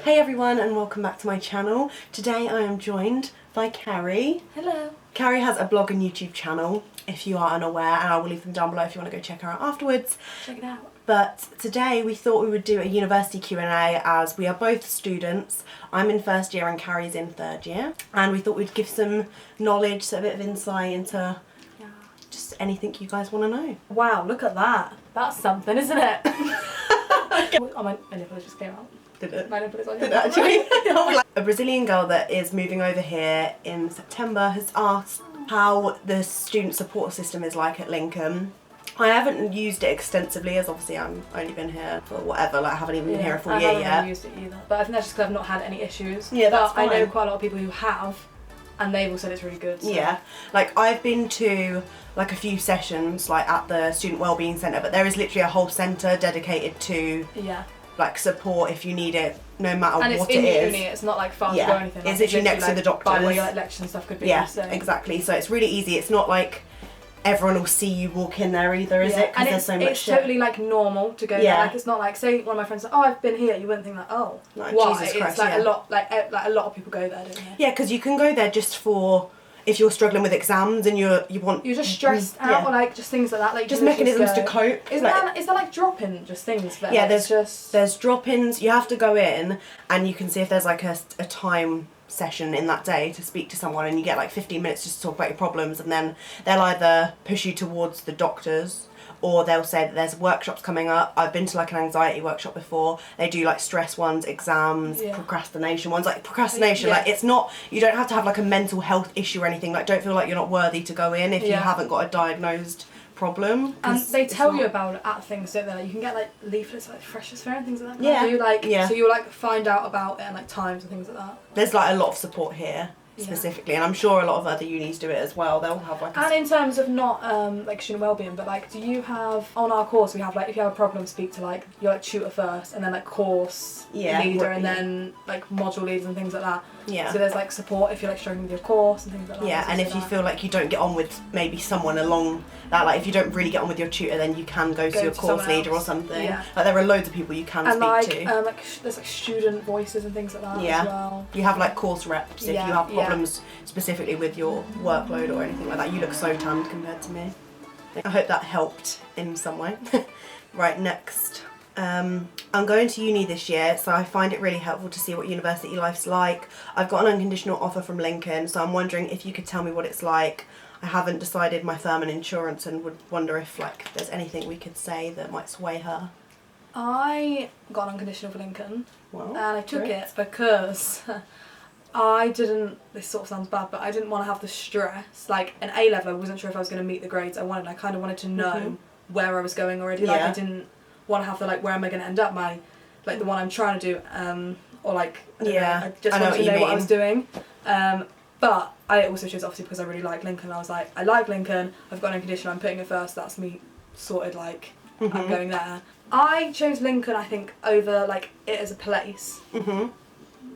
Hey everyone and welcome back to my channel. Today I am joined by Carrie. Hello. Carrie has a blog and YouTube channel if you are unaware, and I will leave them down below if you want to go check her out afterwards. Check it out. But today we thought we would do a university Q&A as we are both students. I'm in first year and Carrie's in third year, and we thought we'd give some knowledge, so a bit of insight into just anything you guys want to know. Wow, look at that. That's something, isn't it? Oh, my nipple just came out. Did it? My nipple is on Did your it actually? A Brazilian girl that is moving over here in September has asked how the student support system is like at Lincoln. I haven't used it extensively, as obviously I've only been here for whatever, like I haven't even been here a full year yet. I haven't used it either, but I think that's just because I've not had any issues. Yeah, that's fine. I know fine. quite a lot of people who have, and they've all said it's really good. So. Yeah, like I've been to like a few sessions like at the Student Wellbeing Centre, but there is literally a whole centre dedicated to like support if you need it, no matter what it is. And it's in uni, it's not like far to go or anything. It's literally next to the doctors. By where your like, lectures and stuff could be. Yeah, so. exactly. So it's really easy. It's not like everyone will see you walk in there either, is it? Because there's so much shit. It's totally like normal to go there. Like it's not like, say one of my friends said, oh, I've been here, you wouldn't think like, oh, like, why? Jesus Christ, it's like a lot, like a lot of people go there, don't they? Yeah, because you can go there just for if you're struggling with exams and you're just stressed out or like just things like that. Like just mechanisms to cope. Is there like drop-in just things there? Yeah, there's drop-ins. You have to go in and you can see if there's like a time session in that day to speak to someone, and you get like 15 minutes just to talk about your problems, and then they'll either push you towards the doctors or they'll say that there's workshops coming up. I've been to like an anxiety workshop before. They do like stress ones, exams, procrastination ones. Like procrastination, like it's not, you don't have to have like a mental health issue or anything. Like don't feel like you're not worthy to go in if you haven't got a diagnosed problem. And they tell you about it at things, don't they? Like, you can get like leaflets like Freshers Fair and things like that. So you'll like find out about it and like times and things like that. There's like a lot of support here. Specifically, and I'm sure a lot of other unis do it as well. They'll have like and in terms of not like student wellbeing, but like do you have on our course we have like if you have a problem speak to like your like tutor first and then like course leader and then like module leaders and things like that. Yeah. So there's like support if you're like struggling with your course and things like that. Yeah, and if you feel like you don't get on with maybe someone along that, like if you don't really get on with your tutor, then you can go to your course leader or something. Yeah. Like there are loads of people you can speak to. Like there's like student voices and things like that as well. You have like course reps if you have problems specifically with your workload or anything like that. You look so tanned compared to me. I hope that helped in some way. Right, next. I'm going to uni this year, so I find it really helpful to see what university life's like. I've got an unconditional offer from Lincoln, so I'm wondering if you could tell me what it's like. I haven't decided my firm and insurance and would wonder if like there's anything we could say that might sway her. I got an unconditional for Lincoln, and I took great. it because I didn't, this sort of sounds bad, but I didn't want to have the stress. Like in A level I wasn't sure if I was going to meet the grades I wanted. I kind of wanted to know where I was going already. Like I didn't want to have the like where am I going to end up, my like the one I'm trying to do, or like I don't know, I just wanted to know what I was doing. But I also chose obviously because I really like Lincoln. I was like, I like Lincoln, I've got an unconditional, I'm putting it first, that's me sorted, like I'm going there. I chose Lincoln I think over like it as a place.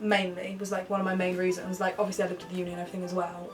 Mainly was like one of my main reasons. Like obviously I looked at the uni and everything as well.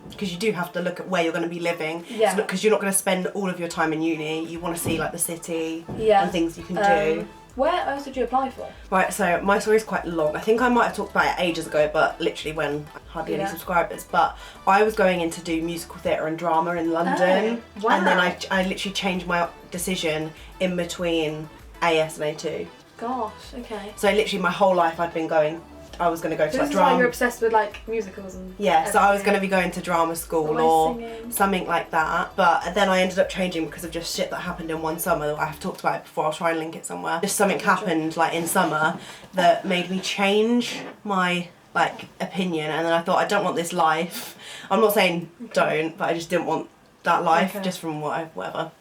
Because you do have to look at where you're going to be living. Yeah. Because you're not going to spend all of your time in uni. You want to see like the city and things you can do. Where else did you apply for? Right, so my story is quite long. I think I might have talked about it ages ago, but literally when hardly any subscribers. But I was going in to do musical theatre and drama in London. Oh, wow. And then I literally changed my decision in between AS and A2. Gosh, okay. So literally my whole life I'd been going, I was going to go to like drama. You're obsessed with like musicals and so I was going to be going to drama school or something like that. But then I ended up changing because of just shit that happened in one summer. I've talked about it before, I'll try and link it somewhere. Just something happened like in summer that made me change my like opinion, and then I thought I don't want this life. I'm not saying don't, but I just didn't want that life just from whatever.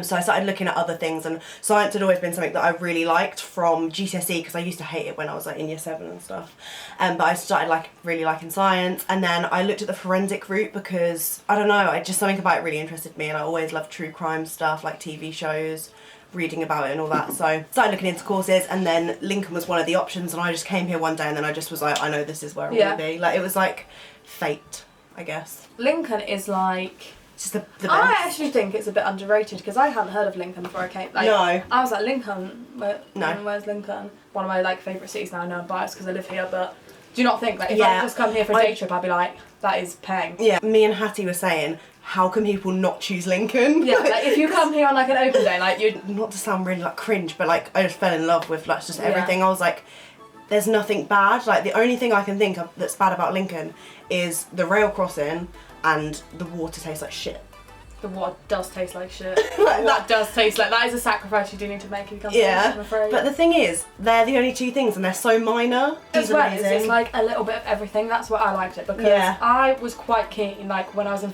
So I started looking at other things, and science had always been something that I really liked from GCSE because I used to hate it when I was like in year 7 and stuff. But I started like really liking science, and then I looked at the forensic route because I don't know, just something about it really interested me, and I always loved true crime stuff like TV shows, reading about it and all that. So I started looking into courses, and then Lincoln was one of the options, and I just came here one day and then I just was like, I know this is where I want to be. Like it was like fate, I guess. Lincoln is like It's just the best. I actually think it's a bit underrated because I hadn't heard of Lincoln before I came. Like, no. I was like, Lincoln? Where's Lincoln? one of my like favourite cities now. I know I'm biased because I live here, but do you not think that if I just come here for a day trip, I'd be like, that is paying? Yeah, me and Hattie were saying, how can people not choose Lincoln? Yeah, like if you come here on like an open day, like you'd... Not to sound really like cringe, but like I just fell in love with like just everything. I was like, there's nothing bad. Like the only thing I can think of that's bad about Lincoln is the rail crossing and the water tastes like shit. The water does taste like shit. Like, that does taste like, that is a sacrifice you do need to make if you come to Lincoln, I'm afraid. But the thing is, they're the only two things and they're so minor. As well, it's like a little bit of everything. That's why I liked it, because I was quite keen, like when I was in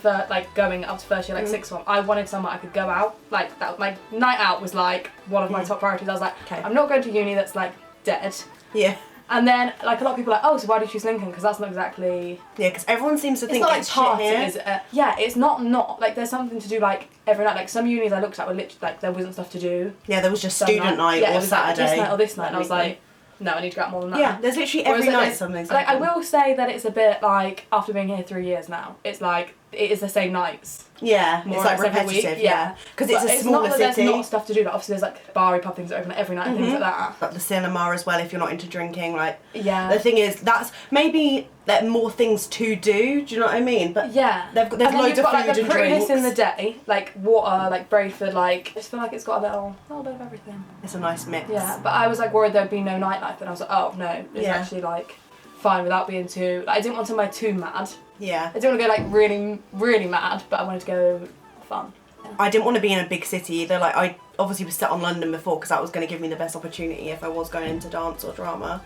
going up to first year, like sixth form, I wanted somewhere I could go out. Like that, my night out was like one of my top priorities. I was like, I'm not going to uni that's like dead. Yeah. And then, like, a lot of people are like, oh, so why did you choose Lincoln? Because that's not exactly... Yeah, because everyone seems to think it's it's not like shit parties, yeah, it's not, like, there's something to do, like, every night. Like, some unis I looked at were literally, like, there wasn't stuff to do. Yeah, there was just student night or Saturday. Like, this night or this night, and I was like, no, I need to go out more than that. Yeah, there's literally every night something's like, I will say that it's a bit, like, after being here 3 years now, it's like, it is the same nights. Yeah, it's like repetitive, yeah. Because it's a smaller city. There's not stuff to do, like, obviously there's like bar pub things that open every night and things like that. Like the cinema as well if you're not into drinking, like. Yeah. The thing is, that's maybe there are more things to do, do you know what I mean? But yeah. There's loads of food like, and drinks. The prettiness in the day, like water, like Brayford, like, I just feel like it's got a little bit of everything. It's a nice mix. Yeah, but I was like worried there'd be no nightlife, and I was like, oh no, it's actually like fine without being too, like, I didn't want somewhere too mad. Yeah. I didn't want to go like really, really mad, but I wanted to go fun. Yeah. I didn't want to be in a big city either. Like, I obviously was set on London before because that was going to give me the best opportunity if I was going into dance or drama.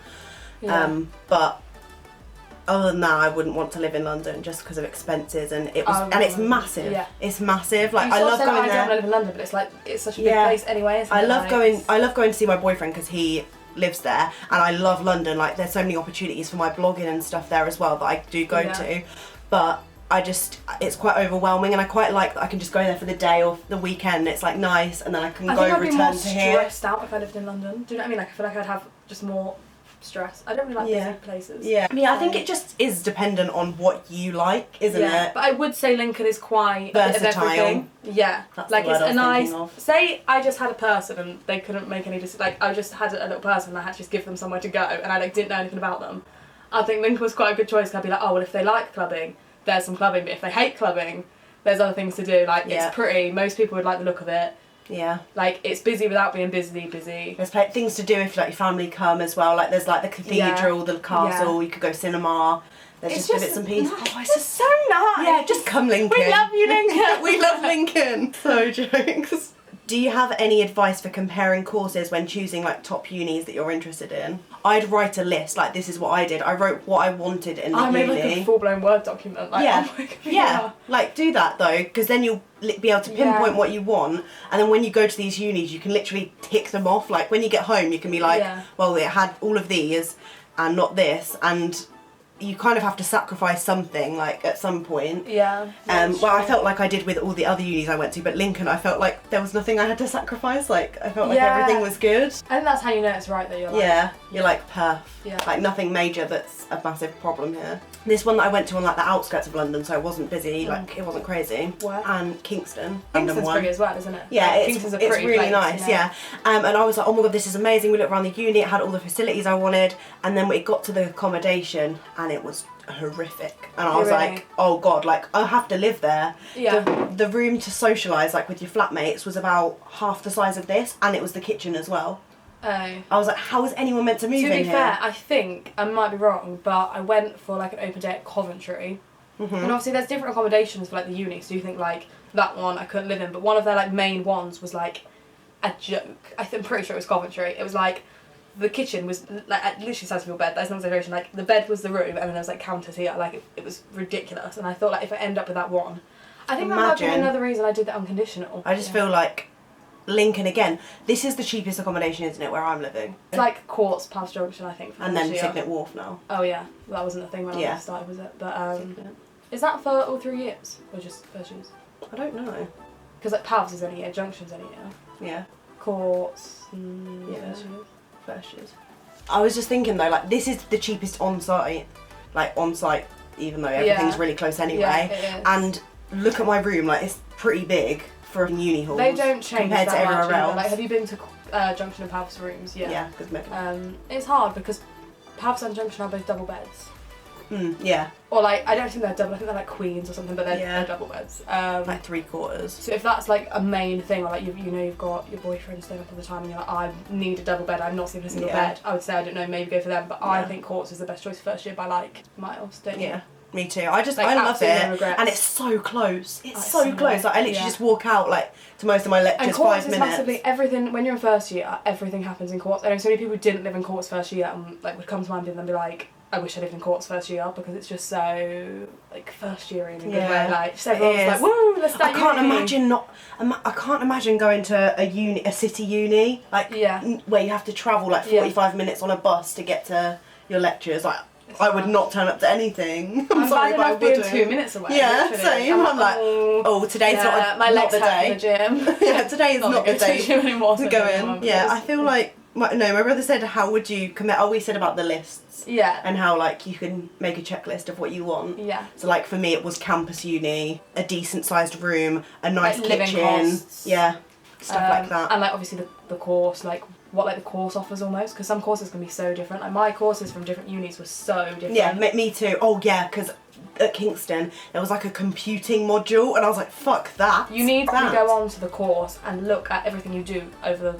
Yeah. But other than that, I wouldn't want to live in London just because of expenses, and it was, and it's massive. Yeah. It's massive. Like, I love going there. I don't want to live in London, but it's like it's such a big place anyway. I love going to see my boyfriend because he lives there, and I love London. Like, there's so many opportunities for my blogging and stuff there as well that I do go to, but it's quite overwhelming, and I quite like that I can just go there for the day or the weekend. It's like nice, and then I can return to here. I think I'd be more stressed out if I lived in London. Do you know what I mean? Like, I feel like I'd have just more stress. I don't really like busy places. Yeah, I think it just is dependent on what you like, isn't it? But I would say Lincoln is quite versatile. A bit of everything. Yeah, that's like the word it's a nice. of. Say I just had a person and they couldn't make any like I just had a little person and I had to just give them somewhere to go and I like didn't know anything about them. I think Lincoln was quite a good choice. 'Cause I'd be like, oh well, if they like clubbing, there's some clubbing, but if they hate clubbing, there's other things to do. Like it's pretty. Most people would like the look of it. Yeah. Like it's busy without being busy. There's like things to do if like your family come as well. Like there's like the cathedral, the castle. You could go cinema. There's just bits and pieces. Oh, it's just so nice. Yeah, just come Lincoln. We love you, Lincoln. We love Lincoln. So jokes. Do you have any advice for comparing courses when choosing like top unis that you're interested in? I'd write a list, like this is what I did. I wrote what I wanted in the uni. I made like a full-blown Word document. Like, yeah, like do that though, because then you'll be able to pinpoint what you want, and then when you go to these unis you can literally tick them off. Like when you get home you can be like, well, it had all of these and not this, and you kind of have to sacrifice something like at some point. Yeah. Well, I felt like I did with all the other unis I went to, but Lincoln I felt like there was nothing I had to sacrifice. Like I felt like everything was good. I think that's how you know it's right, that you're like... you're like perf. Yeah. Like nothing major that's a massive problem here. This one that I went to on like the outskirts of London, so it wasn't busy, like it wasn't crazy. Where? And Kingston. Kingston's pretty as well, isn't it? Yeah, like, it's really nice, and I was like, oh my god, this is amazing. We looked around the uni, it had all the facilities I wanted, and then we got to the accommodation and it was horrific, and I was like, oh god, like I have to live there. The room to socialise like with your flatmates was about half the size of this, and it was the kitchen as well. I was like, how is anyone meant to move in here? To be fair, I think, I might be wrong, but I went for like an open day at Coventry, and obviously there's different accommodations for like the uni, so you think like that one I couldn't live in, but one of their like main ones was like a joke. I'm pretty sure it was Coventry. It was like the kitchen was like literally the size of your bed. That's no exaggeration. Like the bed was the room, and then there was like counters here. Like it was ridiculous. And I thought like if I end up with that one, I think that might be another reason I did the unconditional. I just feel like Lincoln again. This is the cheapest accommodation, isn't it? Where I'm living. It's like Courts past Junction, I think. And then Signet Wharf now. Oh yeah, well, that wasn't a thing when I started, was it? But is that for all 3 years or just first years? I don't know. Because like Pavs is only a year, Junction's only a year. Yeah. Courts. First years. I was just thinking though, like this is the cheapest on-site, even though everything's really close anyway. Yeah, it is. And look at my room, like it's pretty big for a uni hall. They don't change compared that to everywhere much else. Like, have you been to Junction and Pavs rooms, yeah. Yeah, because it's hard because Pavs and Junction are both double beds. Yeah. Or like, I don't think they're double, I think they're like queens or something, but they're double beds. Like 3/4. So if that's like a main thing, or like you know you've got your boyfriend staying up all the time and you're like, I need a double bed, I'm not sleeping in a single bed, I would say, I don't know, maybe go for them, but I think courts is the best choice first year by like miles, don't you? Yeah. Me too. I love no it, regrets. and it's so close. It's so so close. Like, I literally just walk out like to most of my lectures. And courts 5 is minutes. massively everything. When you're in first year, everything happens in courts. I know so many people who didn't live in courts first year and like would come to mind and then be like, I wish I lived in courts first year because it's just so like first year in a good way. Like just everyone's like, woo, let's start. I can't imagine going to a city uni like where you have to travel like 45 minutes on a bus to get to your lectures. Like, I would not turn up to anything. I'm sorry, but I wouldn't. 2 minutes away. Yeah, same. I'm like, oh, today's not the day. The gym. Yeah, today is not the day to go in. Yeah, I feel like my brother said, how would you commit? Oh, we said about the lists. Yeah. And how like you can make a checklist of what you want. Yeah. So like for me, it was campus uni, a decent sized room, a nice like kitchen. Living costs. Yeah. Stuff like that. And like obviously the course, like what like the course offers almost, because some courses can be so different. Like my courses from different unis were so different. Yeah, me too. Oh yeah, because at Kingston there was like a computing module, and I was like, fuck that. You need to go on to the course and look at everything you do over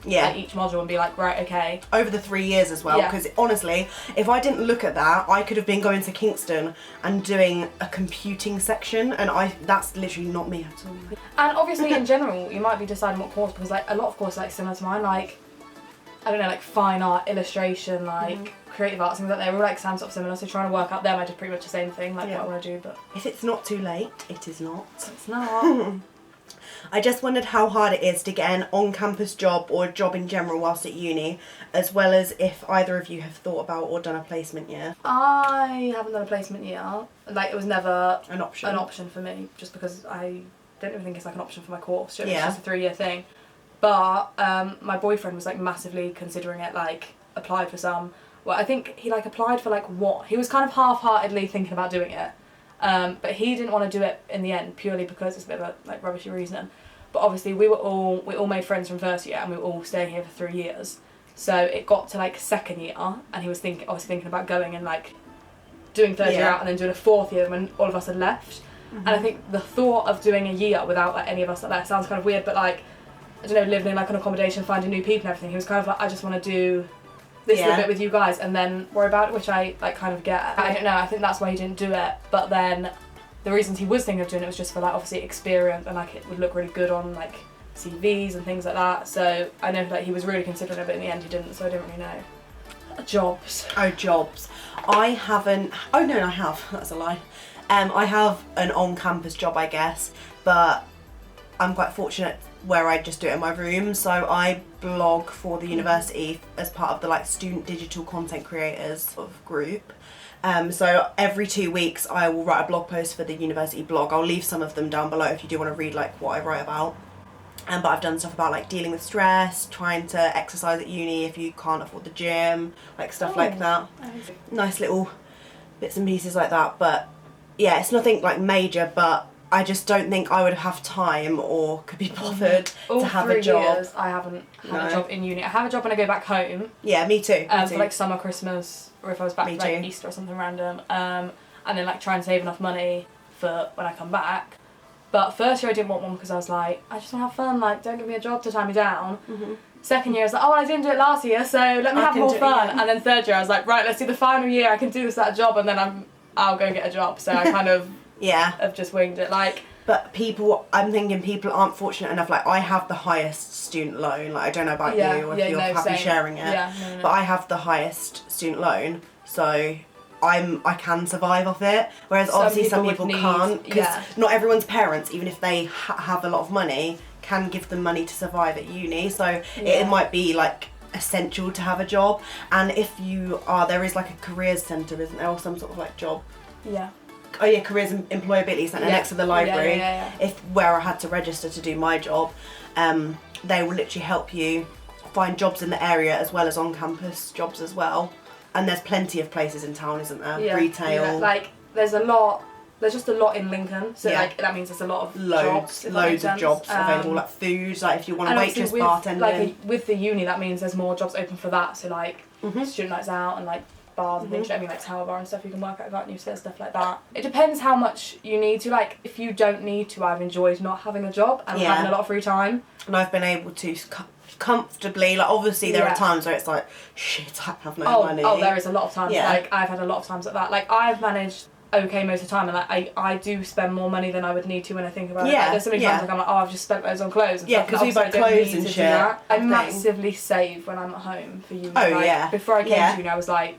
each module and be like, right, okay. Over the 3 years as well, because honestly, if I didn't look at that, I could have been going to Kingston and doing a computing section, and that's literally not me at all. And obviously in general, you might be deciding what course, because like a lot of courses like similar to mine, like I don't know, like fine art, illustration, like creative arts, things like that. They all like sound sort of similar. So trying to work out them, I did pretty much the same thing, like what I want to do. But if it's not too late, it is not. It's not. I just wondered how hard it is to get an on-campus job or a job in general whilst at uni, as well as if either of you have thought about or done a placement year. I haven't done a placement year. Like it was never an option for me, just because I don't even think it's like an option for my course. It's just a 3-year thing. But my boyfriend was like massively considering it, like applied for some. Well, I think he like applied for like he was kind of half-heartedly thinking about doing it. But he didn't want to do it in the end purely because it's a bit of a like rubbishy reason. But obviously we all made friends from first year and we were all staying here for 3 years. So it got to like second year and he was thinking about going and like doing third year out and then doing a 4th year when all of us had left. And I think the thought of doing a year without like any of us left sounds kind of weird, but like I don't know, living in like an accommodation, finding new people and everything, he was kind of like, I just want to do this little bit with you guys and then worry about it, which I like kind of get. I don't know, I think that's why he didn't do it. But then the reasons he was thinking of doing it was just for like obviously experience and like it would look really good on like CVs and things like that. So I know that he was really considering it, but in the end he didn't, so I don't really know. Jobs. Oh, jobs. I haven't. Oh no, I have. That's a lie. I have an on-campus job, I guess, but I'm quite fortunate where I just do it in my room. So I blog for the university as part of the like student digital content creators of group. So every 2 weeks I will write a blog post for the university blog. I'll leave some of them down below if you do want to read like what I write about. But I've done stuff about like dealing with stress, trying to exercise at uni if you can't afford the gym, like stuff like that. Nice little bits and pieces like that. But yeah, it's nothing like major, but I just don't think I would have time or could be bothered to have a job. All 3 years I haven't had a job in uni. I have a job when I go back home. Yeah, me too. For like summer, Christmas, or if I was back for like Easter or something random. And then like try and save enough money for when I come back. But first year I didn't want one because I was like, I just want to have fun, like don't give me a job to tie me down. Second year I was like, oh well, I didn't do it last year, so let me have more fun. And then third year I was like, right, let's do the final year, I can do this at a job, and then I'll go and get a job. So I kind of have just winged it. Like, but I'm thinking people aren't fortunate enough. Like I have the highest student loan. Like I don't know about you or if you're happy sharing it. But I have the highest student loan, so I can survive off it. Whereas obviously some people can't, because not everyone's parents, even if they have a lot of money, can give them money to survive at uni. So it might be like essential to have a job. And if you are, there is like a careers centre, isn't there, or some sort of like job? Yeah. Oh yeah, careers and employability centre next to the library. If where I had to register to do my job, they will literally help you find jobs in the area as well as on campus jobs as well. And there's plenty of places in town, isn't there? Retail. Yeah. Like there's a lot there's just a lot in Lincoln, so like that means there's a lot of loads of jobs available, like food, like if you want a waitress, bartending. Like with the uni, that means there's more jobs open for that. So like student nights out and like bars and things. You know what I mean, like tower bar and stuff. You can work at, can't you? So there's stuff like that. It depends how much you need to. Like if you don't need to, I've enjoyed not having a job and having a lot of free time. And I've been able to comfortably, like obviously there are times where it's like, shit, I have no money. Oh, there is a lot of times. Like I've had a lot of times like that. Like I've managed okay most of the time, and like I do spend more money than I would need to when I think about it. Like, there's so many times like I'm like, oh, I've just spent loads on clothes and stuff. Because we buy clothes and shit. I massively save when I'm at home for uni. Before I came to uni, I was like,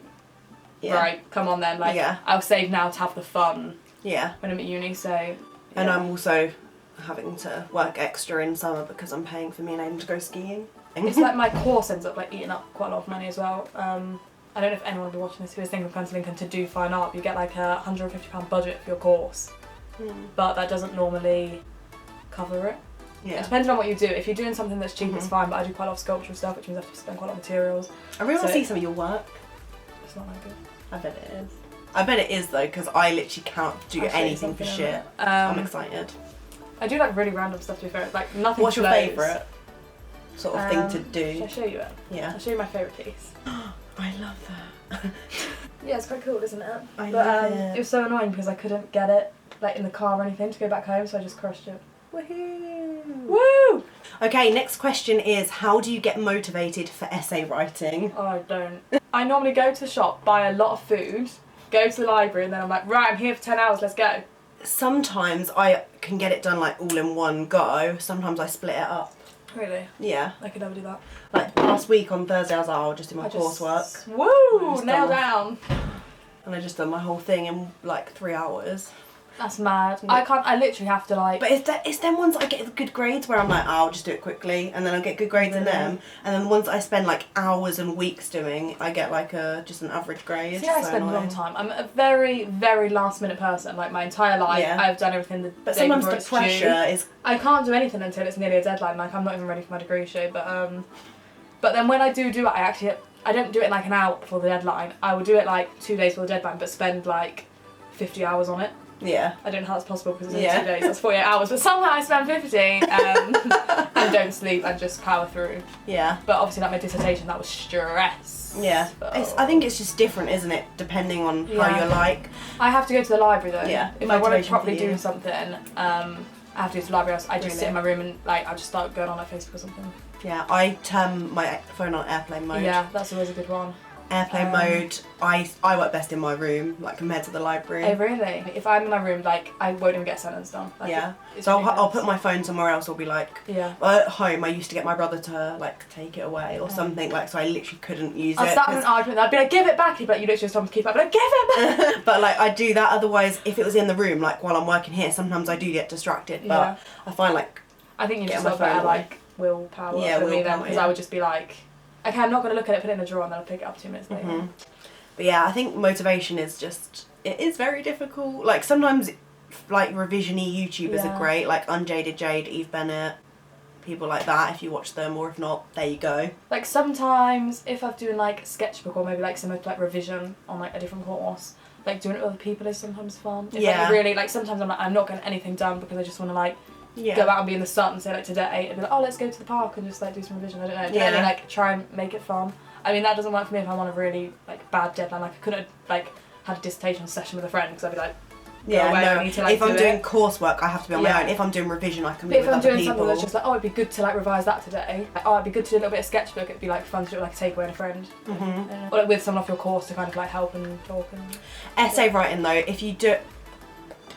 right, come on then, like I'll save now to have the fun. When I'm at uni, so. And I'm also having to work extra in summer because I'm paying for me and Aiden to go skiing. It's like my course ends up like eating up quite a lot of money as well. I don't know if anyone will be watching this who is thinking of coming to Lincoln to do fine art. You get like a £150 budget for your course, but that doesn't normally cover it. It depends on what you do. If you're doing something that's cheap, it's fine, but I do quite a lot of sculptural stuff, which means I have to spend quite a lot of materials. I really want to see some of your work. It's not that good. I bet it is. I bet it is though, because I literally can't do anything for shit. I'm excited. I do like really random stuff to be fair, like nothing. What's your favourite sort of thing to do? Should I show you it? Yeah. I'll show you my favourite piece. I love that. Yeah, it's quite cool, isn't it? I love it. It was so annoying because I couldn't get it like in the car or anything to go back home, so I just crushed it. Woohoo! Woo! Okay, next question is, how do you get motivated for essay writing? Oh, I don't. I normally go to the shop, buy a lot of food, go to the library, and then I'm like, right, I'm here for 10 hours, let's go. Sometimes I can get it done like all in one go. Sometimes I split it up. Really? Yeah. I could never do that. Like last week on Thursday I was like, I'll just do my coursework. Woo! Nail down. And I just done my whole thing in like 3 hours. That's mad. I literally have to like... But it's them ones that I get good grades where I'm like, oh, I'll just do it quickly, and then I'll get good grades in them, and then the ones that I spend like hours and weeks doing, I get like just an average grade. See, I spend a long time. I'm a very, very last minute person. Like my entire life, I've done everything the but day sometimes before the pressure is... I can't do anything until it's nearly a deadline. Like I'm not even ready for my degree show, but then when I do it, I don't do it like an hour before the deadline. I will do it like 2 days before the deadline, but spend like 50 hours on it. Yeah. I don't know how that's possible because it's only 2 days, that's 48 hours, but somehow I spend 50 and don't sleep and just power through. Yeah. But obviously like my dissertation, that was stress. Yeah. I think it's just different, isn't it, depending on how you're like. I have to go to the library though. Yeah. If I want to properly do something, I have to go to the library. I just sit in my room and like I just start going on like Facebook or something. Yeah, I turn my phone on airplane mode. Yeah, that's always a good one. Airplane mode, I work best in my room, like compared to the library. Oh really? If I'm in my room, like I won't even get a sentence done. Like, yeah. So I'll put my phone somewhere else. I'll be like, at home I used to get my brother to like take it away or something, like so I literally couldn't use it. I'll start an argument. I'd be like, give it back. He'd be like, you literally just told me to keep it. I'd be like, give it back. But like I do that. Otherwise, if it was in the room, like while I'm working here, sometimes I do get distracted. But I find like I think you've just got better like willpower for me then, because I would just be like, okay, I'm not going to look at it, put it in a drawer, and then I'll pick it up 2 minutes later. But yeah, I think motivation is just, it is very difficult. Like sometimes, like revision-y YouTubers are great, like Unjaded Jade, Eve Bennett, people like that, if you watch them, or if not, there you go. Like sometimes, if I'm doing like sketchbook or maybe like some like revision on like a different course, like doing it with other people is sometimes fun. If, like, really, like sometimes I'm like, I'm not getting anything done because I just want to like go out and be in the sun and say like today, and be like, oh, let's go to the park and just like do some revision. I don't know. Really, like try and make it fun. I mean, that doesn't work for me if I'm on a really like bad deadline. Like I couldn't have like had a dissertation session with a friend because I'd be like, I need to, like, if I'm doing coursework, I have to be on my own. If I'm doing revision, I can be with other people. If I'm doing something that's just like, oh, it'd be good to like revise that today. Like, oh, it'd be good to do a little bit of sketchbook. It'd be like fun to do like a takeaway and a friend, or like with someone off your course to kind of like help and talk. And essay writing though,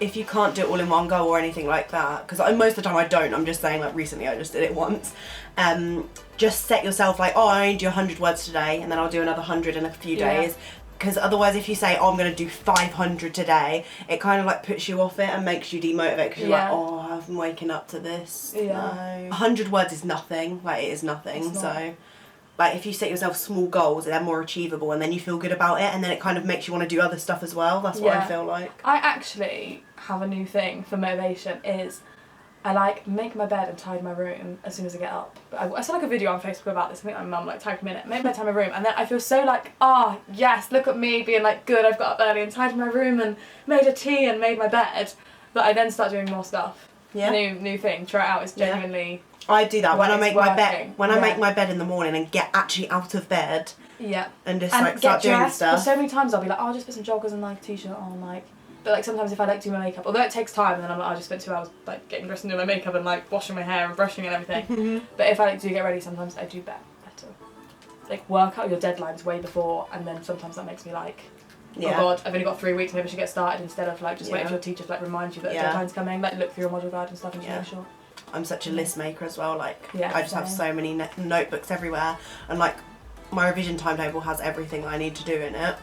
if you can't do it all in one go or anything like that, because most of the time I don't, I'm just saying like recently I just did it once, just set yourself like, oh, I only do 100 words today and then I'll do another 100 in a few days, because otherwise if you say, oh, I'm going to do 500 today, it kind of like puts you off it and makes you demotivated because you're like, oh, I've been waking up to this. No. 100 words is nothing, like it is nothing, so like if you set yourself small goals, they're more achievable and then you feel good about it and then it kind of makes you want to do other stuff as well. That's what I feel like. I actually have a new thing for motivation is I like make my bed and tidy my room as soon as I get up. But I saw like a video on Facebook about this. I think my mum like tagged me in it. Make my bed, tidy my room, and then I feel so like, ah, oh, yes, look at me being like good. I've got up early and tidied my room and made a tea and made my bed. But I then start doing more stuff. Yeah. New thing. Try it out. It's genuinely. Yeah. I do that when I make my bed. When I make my bed in the morning and get actually out of bed. Yeah. And just like start doing stuff. So many times I'll be like, oh, I'll just put some joggers and like a t-shirt on, like. But like sometimes if I like do my makeup, although it takes time, and then I'm like, I just spent 2 hours like getting dressed and doing my makeup and like washing my hair and brushing and everything. But if I like do get ready, sometimes I do better. Like work out your deadlines way before, and then sometimes that makes me like, oh god, I've only got 3 weeks, maybe I should get started, instead of like just waiting for your teacher to like remind you that the deadline's coming. Like look through your module guide and stuff and just make sure. I'm such a list maker as well. Like I just have so many notebooks everywhere, and like my revision timetable has everything that I need to do in it.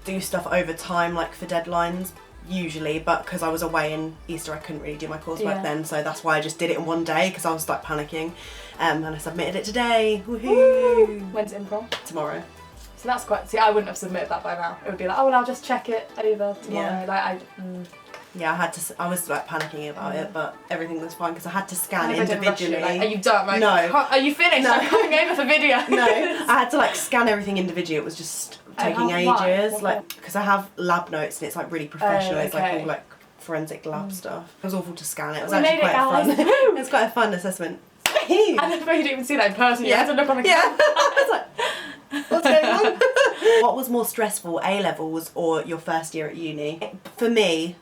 Do stuff over time, like for deadlines. Usually, but because I was away in Easter I couldn't really do my coursework then, so that's why I just did it in one day because I was like panicking, and I submitted it today. Woohoo! When's it in from? Tomorrow. So that's quite, see I wouldn't have submitted that by now. It would be like, oh well I'll just check it over tomorrow. Like yeah, I was like panicking about it, but everything was fine because I had to scan individually. Like, are you done? Like, no. Are you finished? No. I'm coming over for video. No, I had to like scan everything individually. It was just taking ages, like because I have lab notes and it's like really professional. It's like all like forensic lab stuff. It was awful to scan it. It was actually quite fun. It was quite a fun assessment. I never you didn't even see that in person. You had to look on the camera. I was like, what's going on? What was more stressful, A-levels or your first year at uni? For me,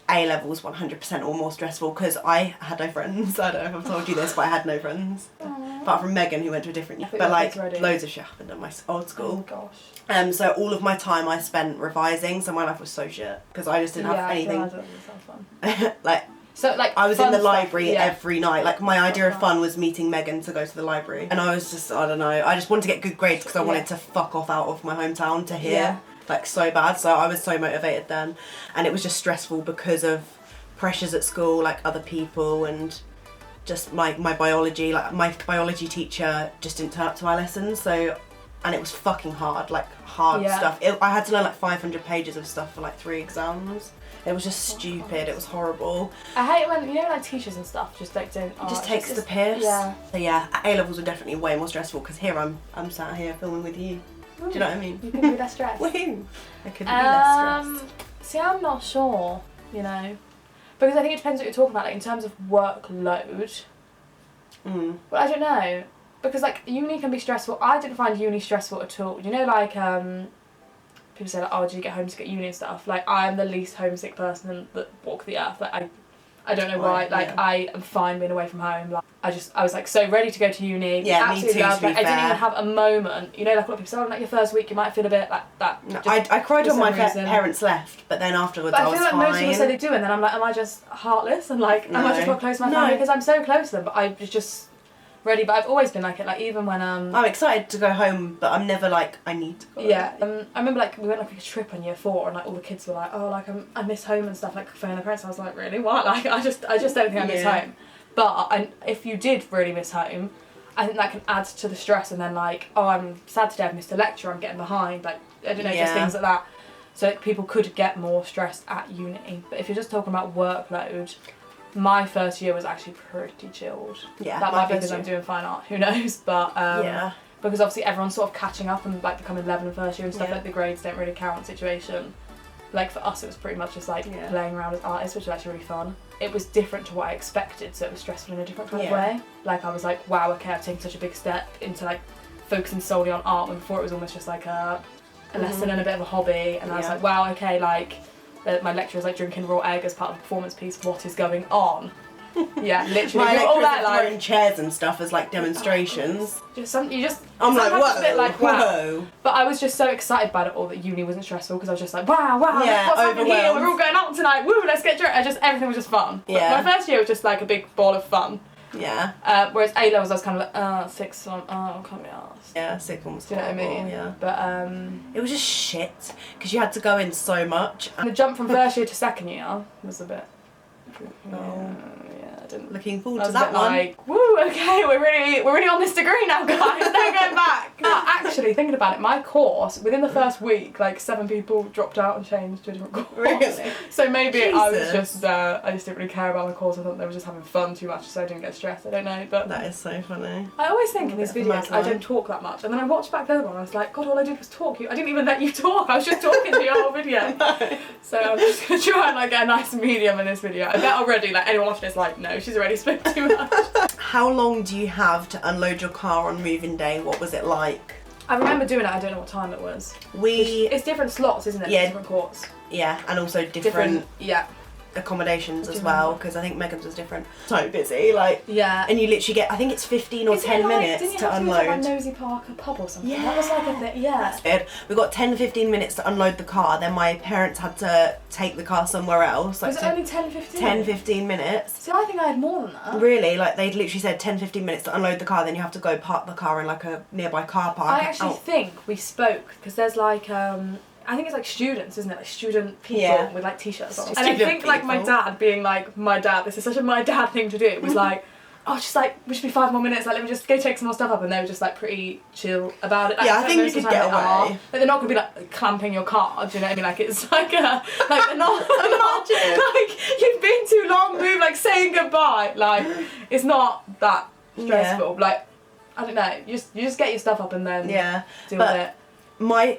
A-levels 100% or more stressful because I had no friends. I don't know if I've told you this, but I had no friends. Apart from Megan, who went to a different year. But like loads of shit happened at my old school. Oh gosh. So all of my time I spent revising, so my life was so shit because I just didn't have anything. Yeah, that sounds fun. like I was in the library every night. Like my idea of fun was meeting Megan to go to the library, and I was just, I don't know, I just wanted to get good grades because I wanted to fuck off out of my hometown to here. Like so bad, so I was so motivated then, and it was just stressful because of pressures at school, like other people, and just my biology, like my biology teacher just didn't turn up to our lessons, so, and it was fucking hard, like hard stuff. I had to learn like 500 pages of stuff for like 3 exams. It was just stupid. It was horrible. I hate when, you know, like teachers and stuff just like don't. It just takes the piss. Yeah. So yeah, A-levels were definitely way more stressful because here I'm sat here filming with you. Do you know what I mean? You could be less stressed. Woohoo! I could be less stressed. See, I'm not sure, you know, because I think it depends what you're talking about, like in terms of workload. Well, I don't know, because like uni can be stressful. I didn't find uni stressful at all. You know, like people say like, oh, do you get homesick at uni and stuff? Like I am the least homesick person that walk the earth. Like I don't know why. Like I am fine being away from home. Like I was like so ready to go to uni. Yeah, me too. Like, I didn't even have a moment. You know, like a lot of people say, oh, like your first week you might feel a bit like that. No, I cried when my parents left, but then afterwards I was fine. I feel like most people say they do, and then I'm like, am I just heartless and like am I just not close to my family because I'm so close to them? But I was just ready. But I've always been like it. Like even when I'm excited to go home, but I'm never like I need to go. Yeah, I remember like we went like a trip on year 4, and like all the kids were like, oh, like I miss home and stuff. Like phoning their parents, I was like, really? What? Like I just don't think I miss home. But if you did really miss home, I think that can add to the stress. And then like, oh, I'm sad today. I've missed a lecture. I'm getting behind. Like I don't know, just things like that. So like, people could get more stressed at uni. But if you're just talking about workload. My first year was actually pretty chilled. Yeah, that might be because I'm doing fine art. Who knows? But because obviously everyone's sort of catching up and like becoming 11 in first year and stuff. Like the grades don't really count situation. Like for us, it was pretty much just like playing around as artists, which was actually really fun. It was different to what I expected, so it was stressful in a different kind of way. Like I was like, wow, okay, I've taken such a big step into like focusing solely on art. When before it was almost just like a lesson and a bit of a hobby. And I was like, wow, okay, like. My lecturer was like drinking raw egg as part of a performance piece. What is going on? Yeah, literally. My lecturers are throwing chairs and stuff as like demonstrations. I'm like, whoa, a bit like, wow. But I was just so excited by it all that uni wasn't stressful because I was just like, wow, what's happening here? We're all going out tonight. Woo, let's get drunk. Everything was just fun. Yeah. My first year was just like a big ball of fun. Yeah. Whereas A-levels I was kind of like, sixth one, I can't be arsed. Yeah, sixth one was Do you know what I mean? Yeah. But it was just shit because you had to go in so much. And the jump from first year to second year was a bit. didn't. Looking forward I to was that a bit one. like, woo, okay, we're really on this degree now, guys. No going back. But actually, thinking about it, my course, within the first week, like 7 people dropped out and changed to a different course. Really? So maybe Jesus. I was just, I just didn't really care about my course. I thought they were just having fun too much, so I didn't get stressed. I don't know, but That is so funny. I always think in these Bit of a videos mad I don't talk that much, and then I watched back the other one and I was like, God, all I did was talk. I didn't even let you talk. I was just talking to your whole video. So I'm just gonna try and like get a nice medium in this video. I bet already like anyone watching is like, no, she's already spoken too much. How long do you have to unload your car on moving day? What was it like? I remember doing it. I don't know what time it was. It's different slots, isn't it? Yeah. Different courts. Yeah, and also different yeah. accommodations as well, because I think Megan's was different. So busy, like, yeah, and you literally get, I think it's 15 or 10 minutes to unload. Didn't you have Nosy Park a pub or something? Yeah, that was like a thing. Yeah, that's good. We got 10-15 minutes to unload the car. Then my parents had to take the car somewhere else. Like was it only 10-15? 10-15 minutes. See, I think I had more than that. Really, like they'd literally said 10-15 minutes to unload the car. Then you have to go park the car in like a nearby car park. I actually think we spoke because there's like I think it's like students, isn't it? Like student people with like t-shirts on. And I think like my dad being like, my dad, this is such a my dad thing to do. It was like, oh, just like, we should be 5 more minutes, like let me just go take some more stuff up, and they were just like pretty chill about it. Like, yeah, I think you could get away. Like they're not gonna be like clamping your car, do you know what I mean? Like it's like a, like they're not, like you've been too long, move, like saying goodbye. Like it's not that stressful. Like I don't know, you just get your stuff up and then deal with it.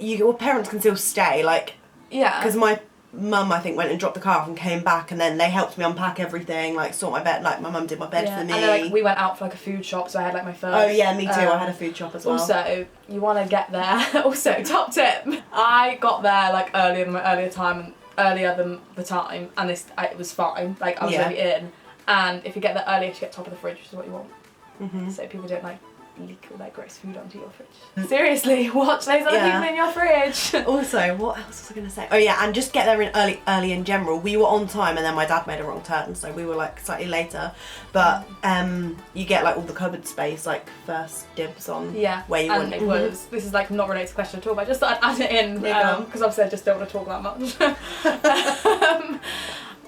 Your parents can still stay, like, because my mum I think went and dropped the car off and came back, and then they helped me unpack everything, like sort my bed, like my mum did my bed for me. And then like we went out for like a food shop, so I had like my first. Oh yeah, me too. I had a food shop as well. Also, you want to get there. Also, top tip: I got there like earlier than the time, and it was fine. Like I was already in, and if you get there early, you should get top of the fridge, which is what you want. So people don't like leak all that gross food onto your fridge. Seriously, watch those other people in your fridge. Also, what else was I going to say? Oh yeah, and just get there in early in general. We were on time, and then my dad made a wrong turn, so we were like slightly later. But you get like all the cupboard space, like first dibs on where you want. And it was, this is like not related to the question at all, but I just thought I'd add it in because obviously I just don't want to talk that much.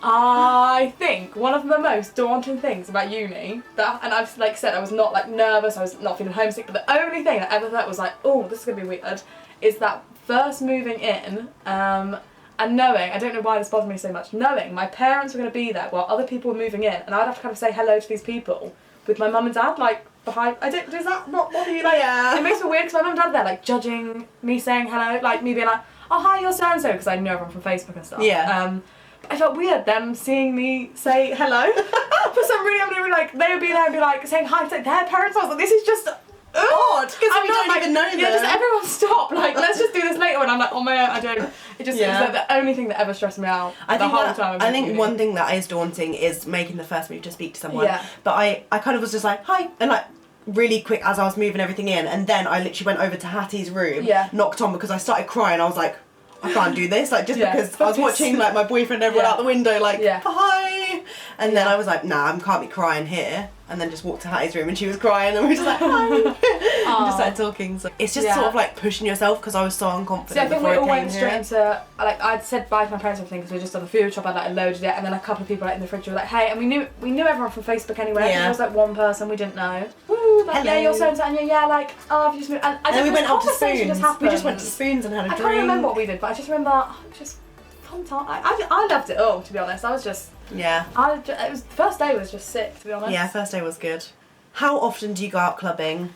I think one of the most daunting things about uni, and I've like said I was not like nervous, I was not feeling homesick, but the only thing that I ever thought was like, oh, this is going to be weird, is that first moving in and knowing, I don't know why this bothers me so much, knowing my parents were going to be there while other people were moving in, and I'd have to kind of say hello to these people with my mum and dad like behind. Does that not bother you? Like, it makes me weird because my mum and dad are there like judging me saying hello, like me being like, oh hi, you're so and so, because I knew everyone from Facebook and stuff. I felt weird them seeing me say hello. For some reason, like they would be there and be like saying hi to their parents. I was like, this is just odd because we don't even know them. Yeah, just everyone stop. Like, let's just do this later. And I'm like, on my own, I don't. It just was like the only thing that ever stressed me out the whole time. I think one thing that is daunting is making the first move to speak to someone. Yeah. But I kind of was just like hi, and like really quick as I was moving everything in, and then I literally went over to Hattie's room, knocked on because I started crying. I was like, I can't do this, like just because I was watching like my boyfriend and everyone out the window like hi, and then I was like, nah, I can't be crying here, and then just walked to Hattie's room and she was crying and we were just like hi, and just started talking. So it's just sort of like pushing yourself because I was so unconfident. So I think we all went straight into, like I'd said bye to my parents and everything because we just done the food shop, I'd like loaded it, and then a couple of people like in the fridge were like hey, and we knew everyone from Facebook anyway. There was like one person we didn't know. Woo, like, yeah, you're so and so, and yeah, like oh, have you just moved? And then we went out to Spoons. We just went to Spoons and had a drink. I can't remember what we did, but I just remember just fun time. I loved it all, to be honest. I was just it was the first day was just sick, to be honest. Yeah, first day was good. How often do you go out clubbing?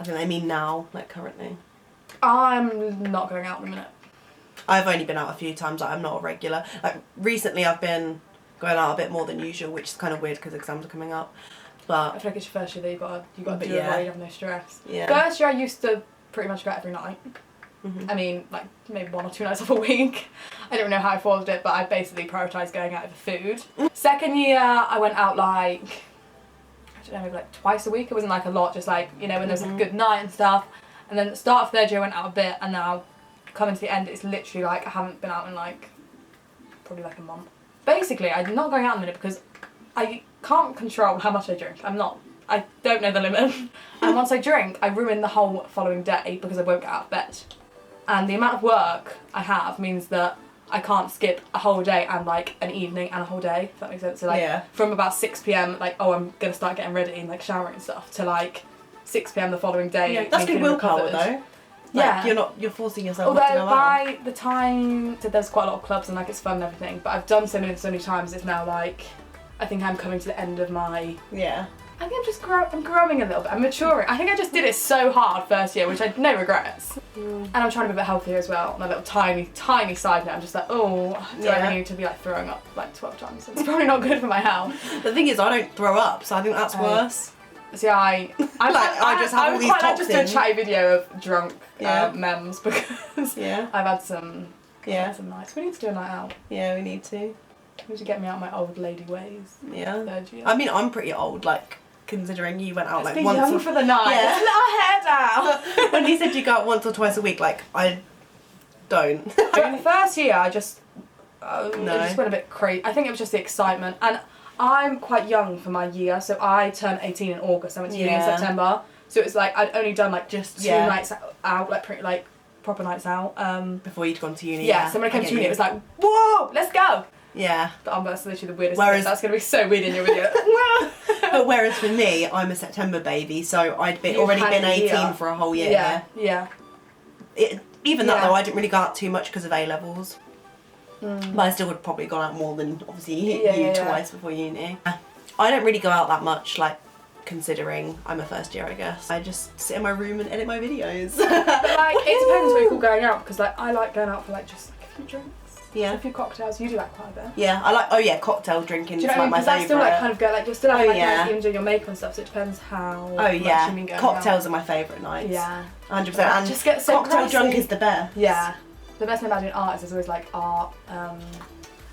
I think I mean now, like currently. I'm not going out in a minute. I've only been out a few times, like I'm not a regular. Like recently I've been going out a bit more than usual, which is kind of weird because exams are coming up. But I feel like it's your first year that you got to do it while you have no stress. Yeah. First year I used to pretty much go out every night. I mean, like maybe 1 or 2 nights off a week. I don't know how I followed it, but I basically prioritised going out over food. Second year I went out like, I don't know, maybe like twice a week. It wasn't like a lot, just like, you know, when there's like a good night and stuff. And then at the start of third year I went out a bit, and now coming to the end it's literally like I haven't been out in like probably like a month. Basically I'm not going out in a minute because I can't control how much I drink. I don't know the limit. And once I drink, I ruin the whole following day because I won't get out of bed. And the amount of work I have means that I can't skip a whole day and like an evening and a whole day, if that makes sense. So like from about 6 PM, like, oh, I'm gonna start getting ready and like showering and stuff, to like 6 PM the following day. Yeah, that's good willpower though. Like, you're forcing yourself Although not to go out. by the time, so there's quite a lot of clubs and like it's fun and everything, but I've done so many times, it's now like, I think I'm coming to the end of my... Yeah. I think I'm growing a little bit, I'm maturing. I think I just did it so hard first year, which I had no regrets. And I'm trying to be a bit healthier as well. My little tiny side note, I'm just like, oh, do I really need to be like throwing up like 12 times? It's probably not good for my health. The thing is, I don't throw up, so I think that's worse. See, I just have all these quite like toxins. just do a chatty video of drunk memes, because I've had some nights. We need to do a night out. Yeah, we need to. We need to get me out of my old lady ways. Yeah. Third year. I mean, I'm pretty old, like, considering you went out like once young for the night. Yeah. Let's let our hair down. When you said you go out once or twice a week, like, I don't. I mean, the first year I just it just went a bit crazy. I think it was just the excitement, and I'm quite young for my year, so I turned 18 in August. I went to uni in September, so it was like I'd only done like just 2 nights out, like pretty like proper nights out. Before you'd gone to uni. Yeah. So when I came to uni, it was like, whoa, let's go. Yeah. But that's literally the weirdest thing. That's going to be so weird in your video. But whereas for me, I'm a September baby, so I'd already been 18 for a whole year. Yeah. Even that though, I didn't really go out too much because of A-levels. But I still would have probably gone out more than obviously you twice before uni. I don't really go out that much, like, considering I'm a first year, I guess. I just sit in my room and edit my videos. But like, it depends what you call going out, because like I like going out for like just like a few drinks. Yeah. So a few cocktails. You do that quite a bit. Yeah, I like, cocktail drinking is like my favourite. Because I still like kind of go, like you're still having like even doing your makeup and stuff, so it depends how much you mean going cocktails out. are my favourite nights. Yeah. 100%. And just get so cocktail drunk is the best. Yeah. The best thing about doing art is there's always like art,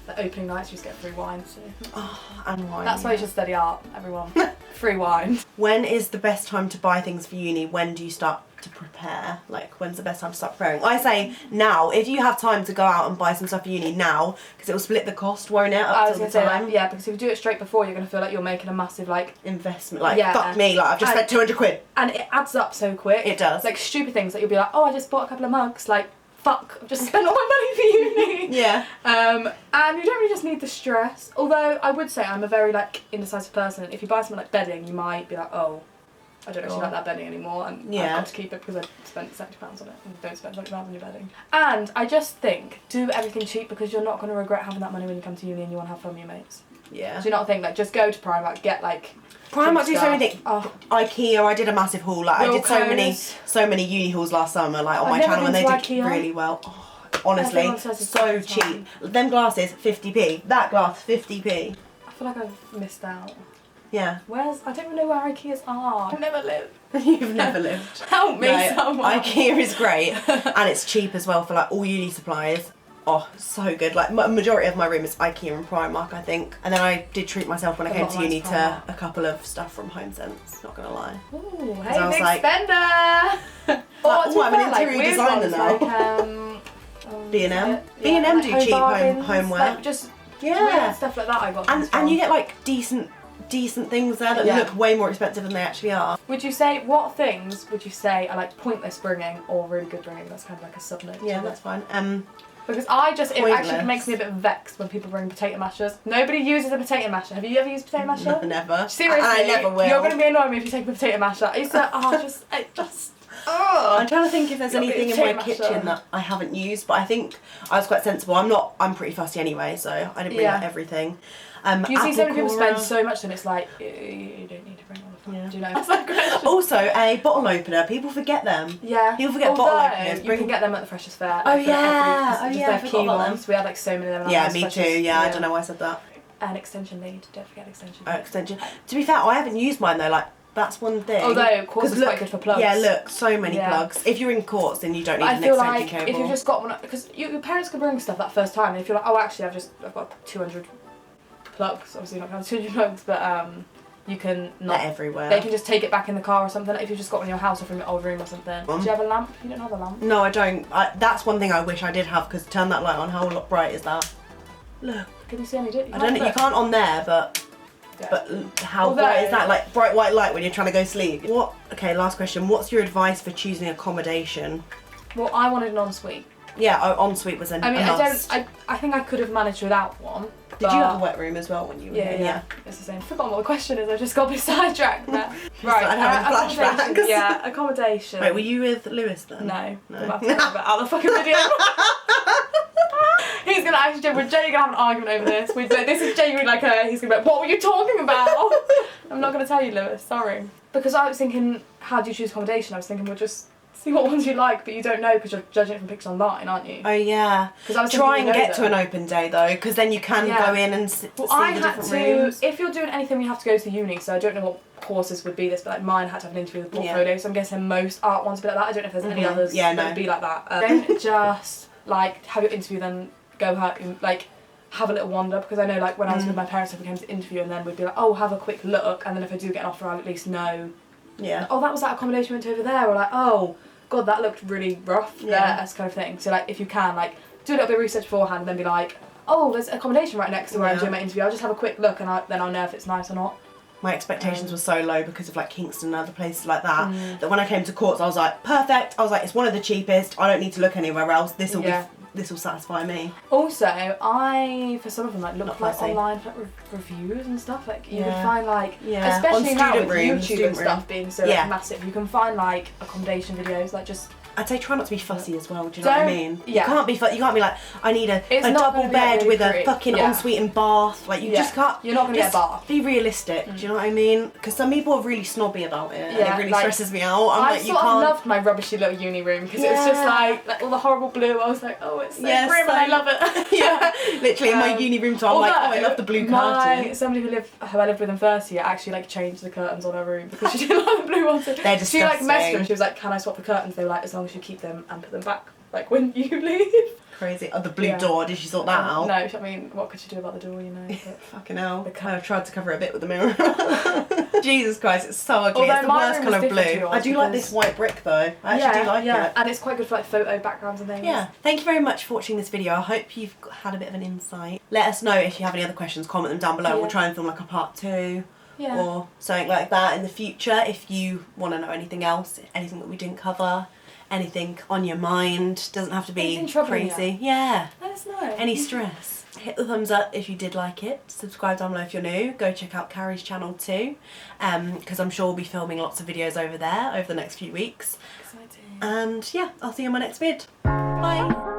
the opening nights you just get free wine, so. Oh, and wine. That's why you should study art, everyone. Free wine. When is the best time to buy things for uni? When do you start to prepare? Like, when's the best time to start preparing? I say now. If you have time to go out and buy some stuff for uni now, because it will split the cost, won't it? I was going to say that, yeah, because if you do it straight before, you're going to feel like you're making a massive, like... investment. Like, fuck me, like, I've just spent 200 quid. And it adds up so quick. It does. Like, stupid things that you'll be like, oh, I just bought a couple of mugs, like... Fuck, I've just spent all my money for uni. Yeah. And you don't really just need the stress. Although I would say I'm a very like indecisive person. If you buy something like bedding, you might be like, oh, I don't actually like that bedding anymore, and I've got to keep it because I spent £70 on it. And don't spend £70 on your bedding. And I just think do everything cheap, because you're not going to regret having that money when you come to uni and you want to have fun with your mates. Yeah. Do you not think like just go to Primark, get like. Primark do so many things. IKEA, I did a massive haul. Like, I did so many uni hauls last summer, like on my channel, and they did really well. Oh, honestly, so cheap. Them glasses, 50p. That glass, 50p. I feel like I've missed out. Yeah. I don't even know where IKEAs are. I've never lived. You've never lived. Help me, someone. IKEA is great, and it's cheap as well for like all uni supplies. Oh, so good. Like, majority of my room is IKEA and Primark, I think. And then I did treat myself when I came to uni to a couple of stuff from HomeSense, not gonna lie. Ooh, hey, big spender! I'm an interior designer now. Like, B&M. B&M do cheap homeware. Like, just weird stuff like that I got. And you get like decent things there that look way more expensive than they actually are. Would you say, what things would you say are like pointless bringing or really good bringing? That's kind of like a sub-note. Yeah, that's fine. Because it actually makes me a bit vexed when people bring potato mashers. Nobody uses a potato masher. Have you ever used a potato masher? No, never. Seriously, I never will. You're going to be annoying me if you take a potato masher. I used to, I'm trying to think if there's anything in my kitchen that I haven't used, but I think I was quite sensible. I'm pretty fussy anyway, so I didn't bring out everything. You see so many people spend so much and it's like, you don't need to bring all of them. Do you know? That's like a also, a bottle opener. People forget them. Yeah. People forget bottle openers. You can get them at the Freshers Fair. Oh yeah. I forgot about them. We had like so many of them. Yeah, me too. Yeah, I don't know why I said that. An extension lead. Don't forget extension lead. Extension. To be fair, I haven't used mine though. Like, that's one thing. Although quartz is quite good for plugs. Yeah, look, so many plugs. If you're in quartz, then you don't need an extension cable. If you've just got one, because your parents can bring stuff that first time, and if you're like, oh, actually, I've got 200 plugs. Obviously, not counting 200 plugs, but you can not. They're everywhere. They can just take it back in the car or something. If you've just got one in your house or from your old room or something. Do you have a lamp? You don't have a lamp. No, I don't. That's one thing I wish I did have. Because turn that light on. How bright is that? Look. Can you see any? I don't know. You can't on there, but. Yeah. But how bright is that? Like bright white light when you're trying to go sleep. What? Okay, last question. What's your advice for choosing accommodation? Well, I wanted an ensuite. Yeah, ensuite was a I mean, must. I think I could have managed without one. Did you have a wet room as well when you were here? Yeah. It's the same. I've forgotten what the question is. I just got a bit sidetracked there. Right. Accommodation. Yeah, accommodation. Wait, were you with Lewis then? No. I'm about to talk about out the fucking video. He's gonna actually, we're genuinely gonna have an argument over this. This is genuinely like he's gonna be like, what were you talking about? I'm not gonna tell you, Lewis, sorry. Because I was thinking, how do you choose accommodation? I was thinking, we'll just see what ones you like, but you don't know because you're judging it from pictures online, aren't you? Oh yeah. Because I was try and get to an open day though, because then you can go in and see the different rooms. If you're doing anything, you have to go to uni. So I don't know what courses would be this, but like mine had to have an interview with a portfolio. So I'm guessing most art ones would be like that. I don't know if there's any others that would be like that. Don't just like have your interview then go home, like have a little wander, because I know like when I was with my parents, if we came to interview and then we'd be like, oh, have a quick look, and then if I do get an offer, I'll at least know. Yeah. Oh, that was that accommodation we went to over there, or like, oh, God, that looked really rough there, as kind of thing. So like, if you can, like, do a little bit of research beforehand and then be like, oh, there's accommodation right next to where I'm doing my interview. I'll just have a quick look and then I'll know if it's nice or not. My expectations were so low because of like Kingston and other places like that, that when I came to Courts, I was like, perfect. I was like, it's one of the cheapest. I don't need to look anywhere else. This will satisfy me. Also, I, for some of them, like looked like online like, reviews and stuff. Like you would find like, especially now with YouTube and stuff being so like, massive, you can find like accommodation videos, like just. I'd say try not to be fussy as well. Do you know what I mean? Yeah. You can't be you can't be like, I need a double bed with a fucking ensuite and bath. Like you just can't. You're not gonna get a bath. Be realistic. Do you know what I mean? Because some people are really snobby about it. And it really stresses me out. I sort of loved my rubbishy little uni room because it was just like all the horrible blue. I was like, oh, it's so grim and I love it. Literally in my uni room, so I'm like, oh, I love the blue curtain. Somebody who I lived with in first year actually like changed the curtains on her room because she didn't like the blue ones. They're disgusting. She like messaged her and she was like, can I swap the curtains? They were like, as long as you keep them and put them back, like when you leave. Crazy. Oh, the blue door, did she sort that out? No, I mean, what could she do about the door, you know? But fucking hell. I kind of tried to cover it a bit with the mirror. Jesus Christ, it's so ugly. It's the worst colour of blue. I do like this white brick though. I actually do like it. And it's quite good for like photo backgrounds and things. Yeah. Thank you very much for watching this video. I hope you've had a bit of an insight. Let us know if you have any other questions, comment them down below. We'll try and film like a part 2. Or something like that in the future if you want to know anything else, anything that we didn't cover, anything on your mind. Doesn't have to be crazy. Yeah. Let us know. Any stress. Hit the thumbs up if you did like it. Subscribe down below if you're new. Go check out Carrie's channel too, because I'm sure we'll be filming lots of videos over there over the next few weeks. Exciting. And yeah, I'll see you in my next vid. Bye.